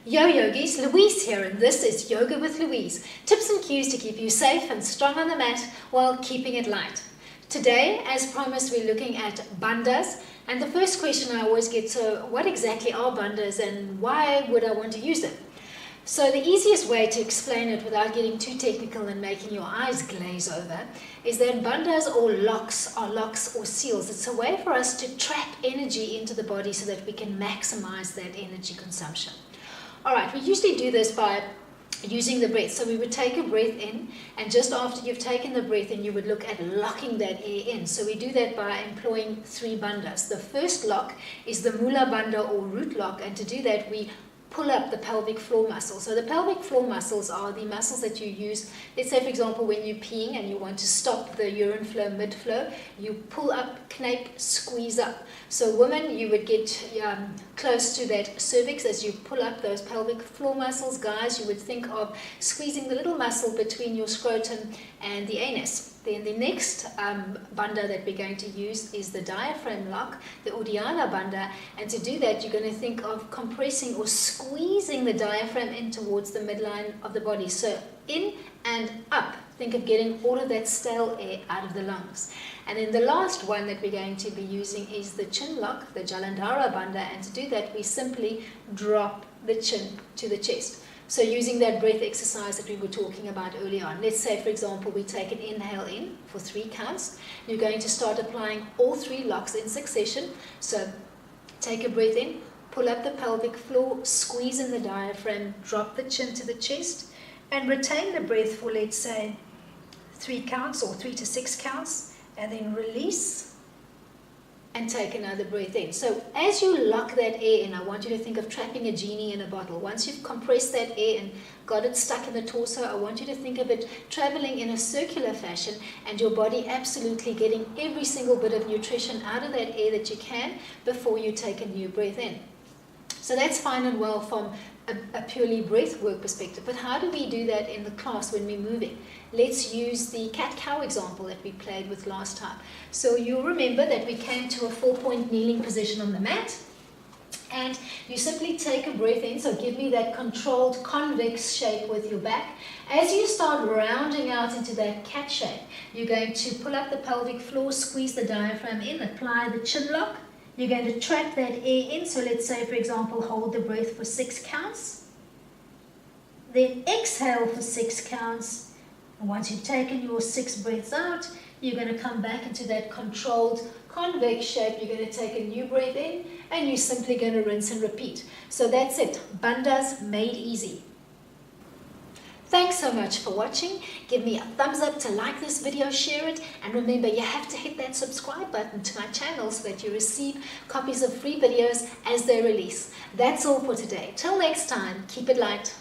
Yo yogis, Louise here, and this is Yoga with Louise. Tips and cues to keep you safe and strong on the mat while keeping it light. Today, as promised, we're looking at bandhas, and the first question I always get, so what exactly are bandhas and why would I want to use them? So the easiest way to explain it without getting too technical and making your eyes glaze over is that bandhas or locks are locks or seals. It's a way for us to trap energy into the body so that we can maximize that energy consumption. Alright, we usually do this by using the breath. So we would take a breath in, and just after you've taken the breath in, you would look at locking that air in. So we do that by employing 3 bandhas. The first lock is the Mula bandha or root lock, and to do that we pull up the pelvic floor muscles. So the pelvic floor muscles are the muscles that you use. Let's say, for example, when you're peeing and you want to stop the urine flow mid-flow, you pull up, knape, squeeze up. So women, you would get close to that cervix as you pull up those pelvic floor muscles. Guys, you would think of squeezing the little muscle between your scrotum and the anus. Then the next bandha that we're going to use is the diaphragm lock, the Uddiyana bandha, and to do that you're going to think of compressing or squeezing the diaphragm in towards the midline of the body. So in and up, think of getting all of that stale air out of the lungs. And then the last one that we're going to be using is the chin lock, the Jalandhara bandha, and to do that we simply drop the chin to the chest. So using that breath exercise that we were talking about earlier on, let's say, for example, we take an inhale in for 3 counts. You're going to start applying all 3 locks in succession. So take a breath in, pull up the pelvic floor, squeeze in the diaphragm, drop the chin to the chest, and retain the breath for, let's say, 3 counts or 3 to 6 counts, and then release and take another breath in. So as you lock that air in, I want you to think of trapping a genie in a bottle. Once you've compressed that air and got it stuck in the torso, I want you to think of it traveling in a circular fashion and your body absolutely getting every single bit of nutrition out of that air that you can before you take a new breath in. So that's fine and well from a purely breath work perspective, but how do we do that in the class when we're moving? Let's use the cat-cow example that we played with last time. So you'll remember that we came to a 4-point kneeling position on the mat, and you simply take a breath in, so give me that controlled convex shape with your back. As you start rounding out into that cat shape, you're going to pull up the pelvic floor, squeeze the diaphragm in, apply the chin lock. You're going to trap that air in, so let's say, for example, hold the breath for 6 counts. Then exhale for 6 counts. And once you've taken your 6 breaths out, you're going to come back into that controlled convex shape. You're going to take a new breath in, and you're simply going to rinse and repeat. So that's it. Bandhas made easy. Thanks so much for watching. Give me a thumbs up to like this video, share it, and remember you have to hit that subscribe button to my channel so that you receive copies of free videos as they release. That's all for today. Till next time, keep it light.